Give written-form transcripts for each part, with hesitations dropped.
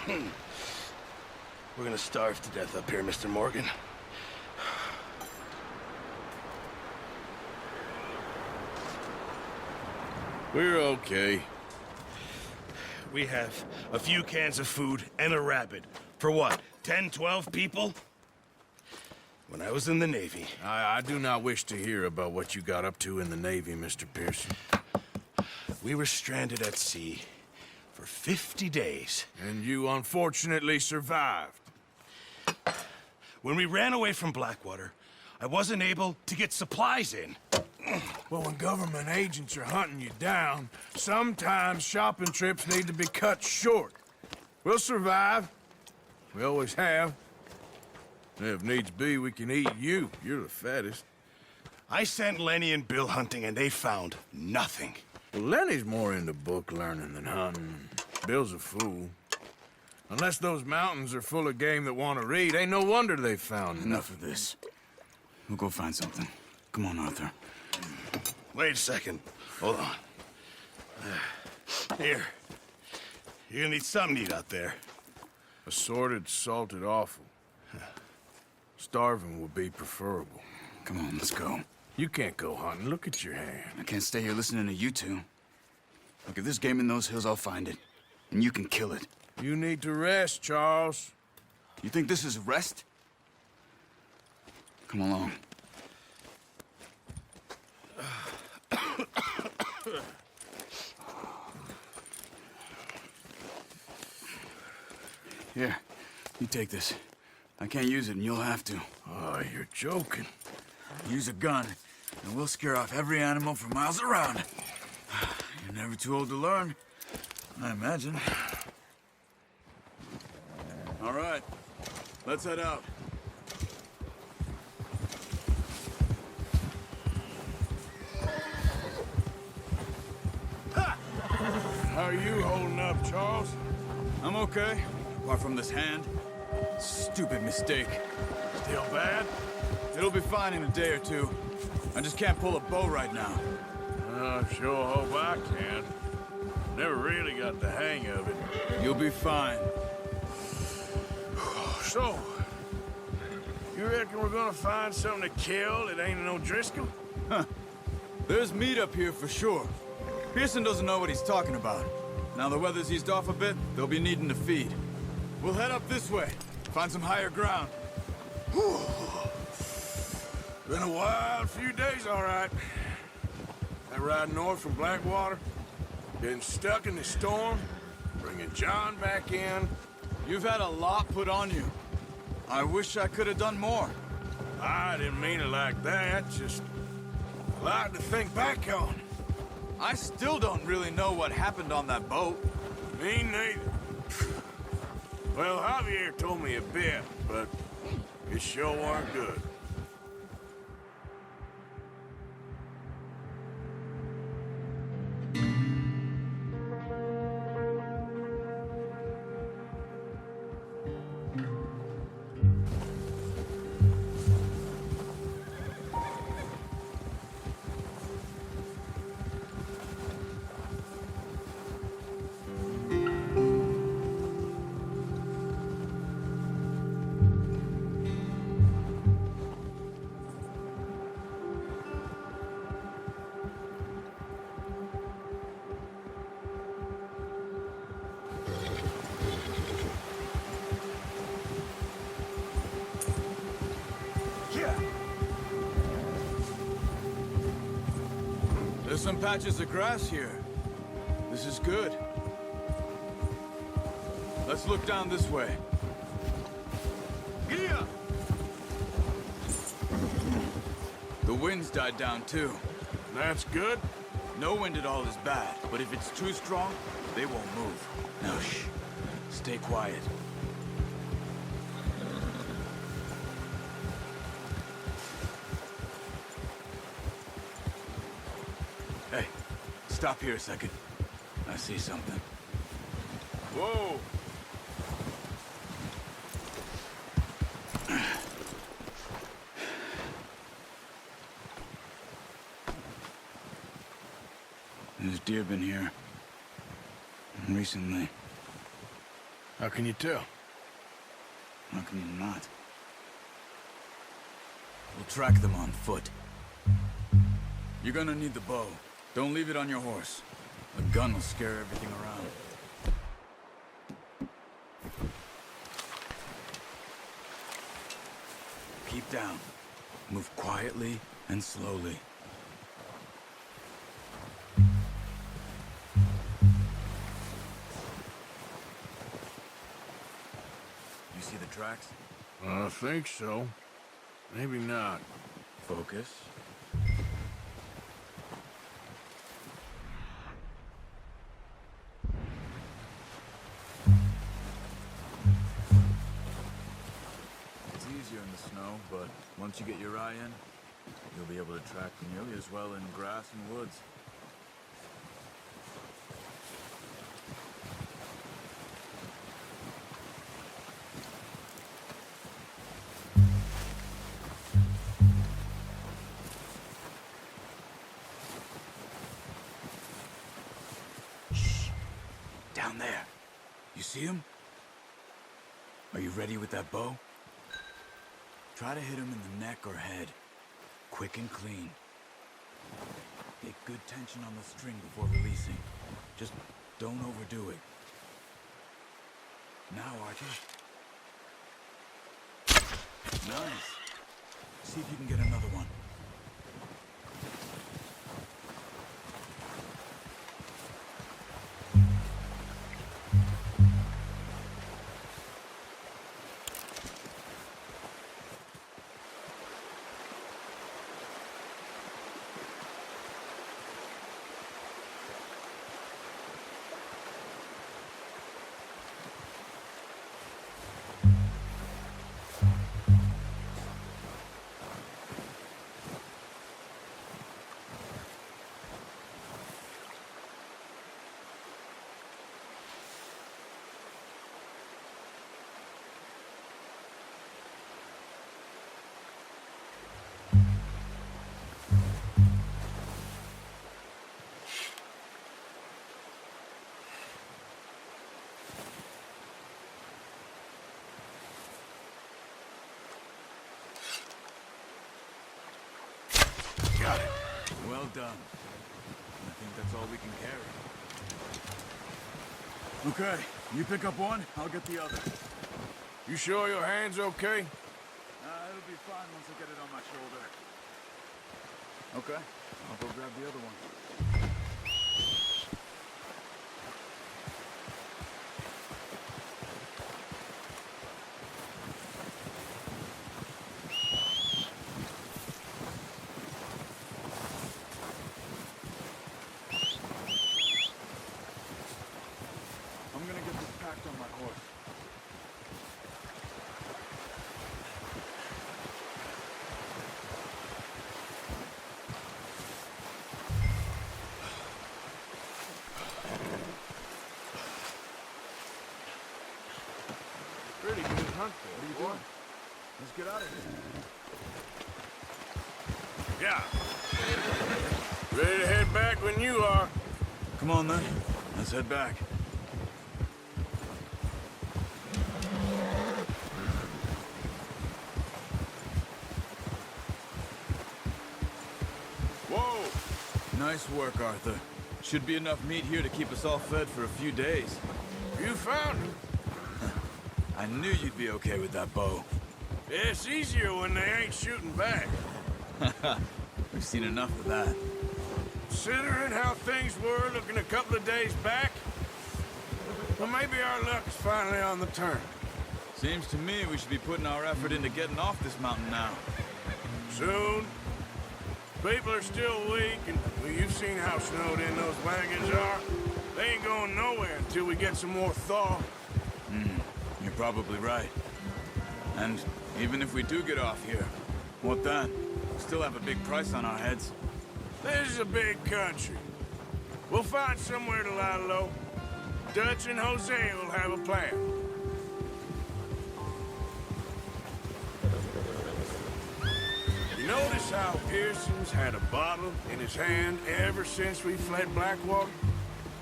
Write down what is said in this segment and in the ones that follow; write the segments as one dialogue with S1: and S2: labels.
S1: We're gonna starve to death up here, Mr. Morgan.
S2: We're okay.
S1: We have a few cans of food and a rabbit. For what, 10, 12 people? When I was in the Navy...
S2: I do not wish to hear about what you got up to in the Navy, Mr. Pearson.
S1: We were stranded at sea for 50 days.
S2: And you unfortunately survived.
S1: When we ran away from Blackwater, I wasn't able to get supplies in.
S2: Well, when government agents are hunting you down, sometimes shopping trips need to be cut short. We'll survive. We always have. If needs be, we can eat you. You're the fattest.
S1: I sent Lenny and Bill hunting, and they found nothing.
S2: Well, Lenny's more into book learning than hunting. Bill's a fool. Unless those mountains are full of game that want to read, ain't no wonder they found
S3: Enough of this. We'll go find something. Come on, Arthur.
S1: Wait a second. Hold on. Here. You're gonna need something to eat out there.
S2: Assorted, salted offal. Starving would be preferable.
S3: Come on, let's go.
S2: You can't go hunting. Look at your hand.
S3: I can't stay here listening to you two. Look, if there's game in those hills, I'll find it. And you can kill it.
S2: You need to rest, Charles.
S3: You think this is rest? Come along. Here, you take this. I can't use it, and you'll have to.
S2: Oh, you're joking.
S3: Use a gun, and we'll scare off every animal for miles around. You're never too old to learn, I imagine. All right, let's head out.
S2: How are you holding up, Charles?
S3: I'm okay, apart from this hand. Stupid mistake.
S2: Still bad?
S3: It'll be fine in a day or two. I just can't pull a bow right now.
S2: I sure hope I can. Never really got the hang of it.
S3: You'll be fine.
S2: So, you reckon we're gonna find something to kill that ain't no Driscoll?
S3: There's meat up here for sure. Pearson doesn't know what he's talking about. Now the weather's eased off a bit, they'll be needing to feed. We'll head up this way, find some higher ground.
S2: Been a wild few days, all right. That ride north from Blackwater, getting stuck in the storm, bringing John back in.
S3: You've had a lot put on you. I wish I could have done more.
S2: I didn't mean it like that, just a lot to think back on.
S3: I still don't really know what happened on that boat.
S2: Me neither. Well, Javier told me a bit, but it sure weren't good.
S3: There's some patches of grass here. This is good. Let's look down this way. Giddy up! The wind's died down too.
S2: That's good.
S3: No wind at all is bad, but if it's too strong, they won't move. Now shh. Stay quiet. Hey, stop here a second. I see something.
S2: Whoa.
S3: There's deer been here. Recently.
S2: How can you tell?
S3: How can you not? We'll track them on foot. You're gonna need the bow. Don't leave it on your horse. A gun will scare everything around. Keep down. Move quietly and slowly. You see the tracks?
S2: I think so. Maybe not.
S3: Focus. It's easier in the snow, but once you get your eye in, you'll be able to track nearly as well in grass and woods. Down there. You see him? Are you ready with that bow? Try to hit him in the neck or head. Quick and clean. Get good tension on the string before releasing. Just don't overdo it. Now, Arthur. Nice. See if you can get another one.
S2: Got it.
S3: Well done. I think that's all we can carry. Okay, you pick up one, I'll get the other.
S2: You sure your hand's okay?
S3: It'll be fine once I get it on my shoulder. Okay, I'll go grab the other one. I'm gonna get this packed on my horse.
S2: Pretty good hunt there.
S3: What are you doing? Let's get out of here.
S2: Yeah. Ready to head back when you are.
S3: Come on then, let's head back.
S2: Whoa!
S3: Nice work, Arthur. Should be enough meat here to keep us all fed for a few days.
S2: You found him.
S3: I knew you'd be okay with that bow.
S2: It's easier when they ain't shooting back.
S3: We've seen enough of that.
S2: Considering how things were looking a couple of days back, well, maybe our luck's finally on the turn.
S3: Seems to me we should be putting our effort into getting off this mountain now.
S2: Soon. People are still weak, and well, you've seen how snowed in those wagons are. They ain't going nowhere until we get some more thaw.
S3: You're probably right. And even if we do get off here, what then? We'll still have a big price on our heads.
S2: This is a big country. We'll find somewhere to lie low. Dutch and Hosea will have a plan. You notice how Pearson's had a bottle in his hand ever since we fled Blackwater?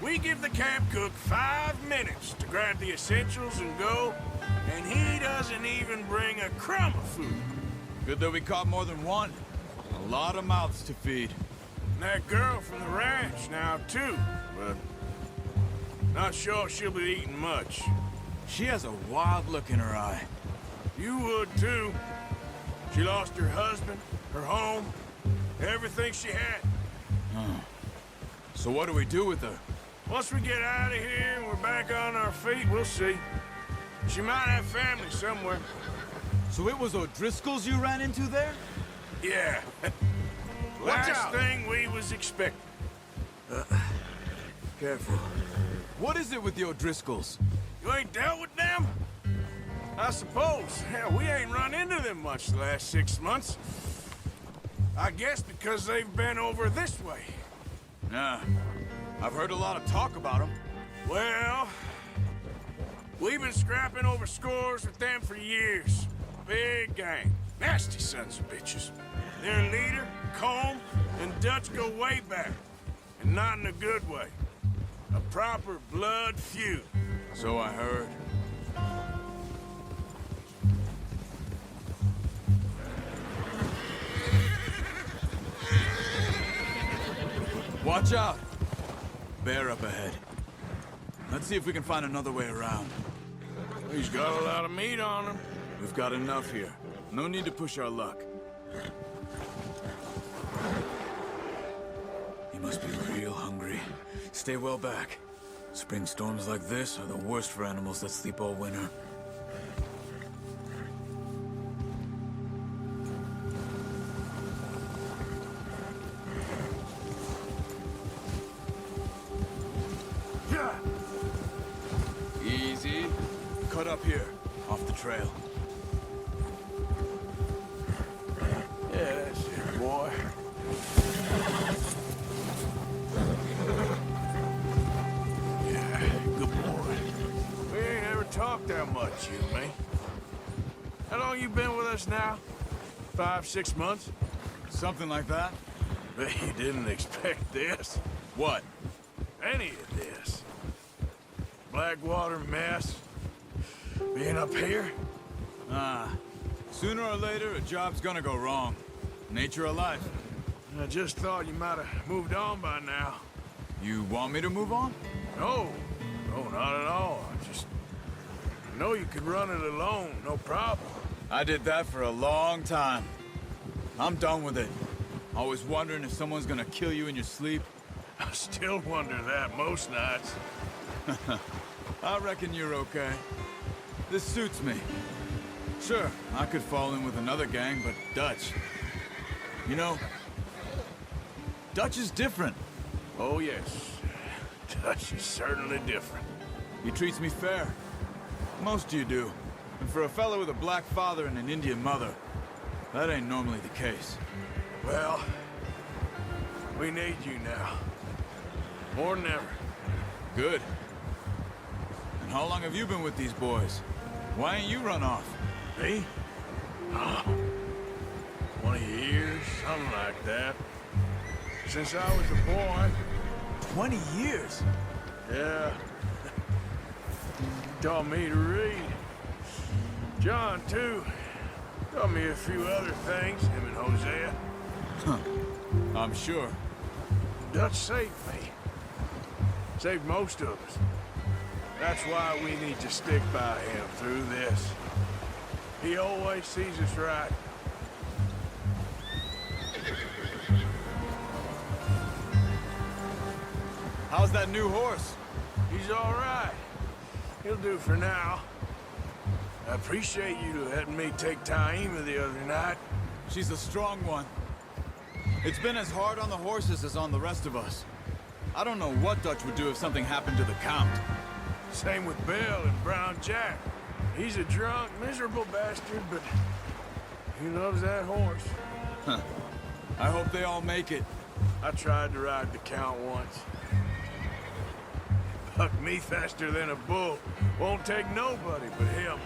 S2: We give the camp cook 5 minutes to grab the essentials and go, and he doesn't even bring a crumb of food.
S3: Good that we caught more than one. A lot of mouths to feed.
S2: And that girl from the ranch now, too, but not sure she'll be eating much.
S3: She has a wild look in her eye.
S2: You would, too. She lost her husband, her home, everything she had.
S3: So what do we do with her?
S2: Once we get out of here and we're back on our feet, we'll see. She might have family somewhere.
S3: So it was O'Driscoll's you ran into there?
S2: Yeah.
S3: Watch
S2: Last
S3: out.
S2: thing we was expecting.
S3: Careful. What is it with the O'Driscolls?
S2: You ain't dealt with them? I suppose. Hell, we ain't run into them much the last 6 months. I guess because they've been over this way.
S3: Nah. I've heard a lot of talk about them.
S2: Well, we've been scrapping over scores with them for years. Big gang. Nasty sons of bitches. Their leader, Colm, and Dutch go way back. And not in a good way. A proper blood feud.
S3: So I heard. Watch out! Bear up ahead. Let's see if we can find another way around.
S2: He's got a lot of meat on him.
S3: We've got enough here. No need to push our luck. He must be real hungry. Stay well back. Spring storms like this are the worst for animals that sleep all winter. Easy. Cut up here, off the trail.
S2: Yeah, that's it, boy. Yeah, good boy. We ain't ever talked that much, you and me. How long you been with us now? 5, 6 months?
S3: Something like that?
S2: Bet you didn't expect this.
S3: What?
S2: Any of this. Blackwater mess. Being up here?
S3: Sooner or later, a job's gonna go wrong. Nature of life.
S2: I just thought you might have moved on by now.
S3: You want me to move on?
S2: No, not at all. I know you could run it alone, no problem.
S3: I did that for a long time. I'm done with it. Always wondering if someone's gonna kill you in your sleep.
S2: I still wonder that most nights.
S3: I reckon you're okay. This suits me. Sure, I could fall in with another gang, but Dutch... You know, Dutch is different.
S2: Oh, yes. Dutch is certainly different.
S3: He treats me fair. Most of you do. And for a fellow with a black father and an Indian mother, that ain't normally the case.
S2: Well, we need you now. More than ever.
S3: Good. And how long have you been with these boys? Why ain't you run off?
S2: Me? 20 years, something like that. Since I was a boy.
S3: 20 years?
S2: Yeah. Taught me to read. John, too. Taught me a few other things, him and Hosea.
S3: I'm sure.
S2: Dutch saved me. Saved most of us. That's why we need to stick by him through this. He always sees us right.
S3: How's that new horse?
S2: He's all right. He'll do for now. I appreciate you letting me take Taima the other night.
S3: She's a strong one. It's been as hard on the horses as on the rest of us. I don't know what Dutch would do if something happened to the Count.
S2: Same with Bill and Brown Jack. He's a drunk, miserable bastard, but he loves that horse.
S3: I hope they all make it.
S2: I tried to ride the Count once. Bucked me faster than a bull. Won't take nobody but him.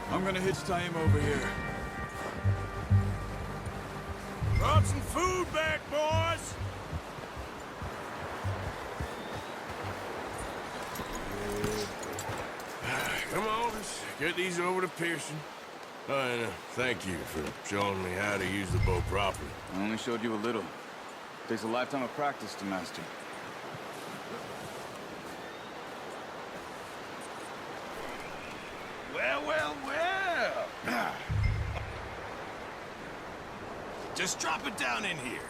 S3: I'm gonna hitch Taima over here.
S2: some food back, boys! Come on, let's get these over to Pearson. Oh, and thank you for showing me how to use the bow properly.
S3: I only showed you a little. Takes a lifetime of practice to master.
S1: Well, well, well. Just drop it down in here.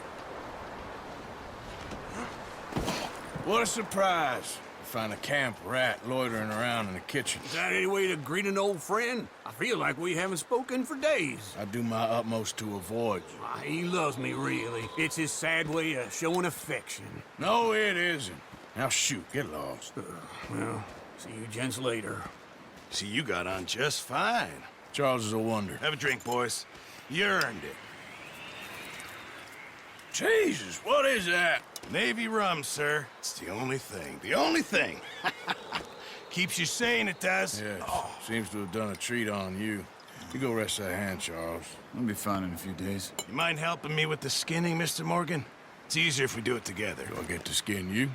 S2: What a surprise. Find a camp rat loitering around in the kitchen.
S4: Is that any way to greet an old friend? I feel like we haven't spoken for days.
S2: I do my utmost to avoid you.
S4: Ah, he loves me, really. It's his sad way of showing affection.
S2: No, it isn't. Now shoot, get lost.
S4: Well, see you gents later.
S1: See, you got on just fine.
S2: Charles is a wonder.
S1: Have a drink, boys. You earned it.
S2: Jesus, what is that?
S1: Navy rum, sir. It's the only thing. The only thing. Keeps you sane, it does.
S2: Yes, seems to have done a treat on you. You go rest that hand, Charles.
S3: I'll be fine in a few days.
S1: You mind helping me with the skinning, Mr. Morgan? It's easier if we do it together.
S2: Do I get to skin you?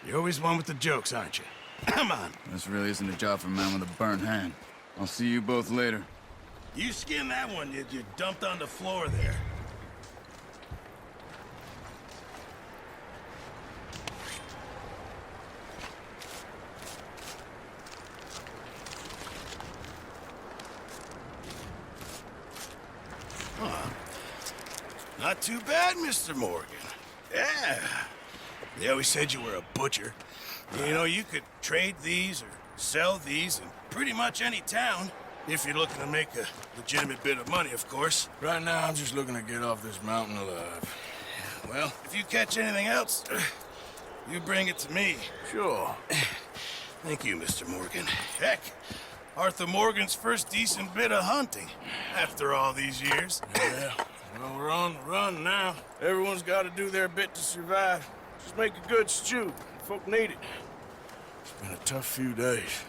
S1: You're always one with the jokes, aren't you? Come on.
S3: This really isn't a job for a man with a burnt hand. I'll see you both later.
S1: You skin that one you dumped on the floor there. Not too bad, Mr. Morgan. Yeah. They always said you were a butcher. You know, you could trade these or sell these in pretty much any town. If you're looking to make a legitimate bit of money, of course.
S2: Right now, I'm just looking to get off this mountain alive.
S1: Well, if you catch anything else, you bring it to me.
S2: Sure.
S1: Thank you, Mr. Morgan. Heck, Arthur Morgan's first decent bit of hunting after all these years.
S2: Yeah. Well, we're on the run now. Everyone's got to do their bit to survive. Just make a good stew. Folk need it. It's been a tough few days.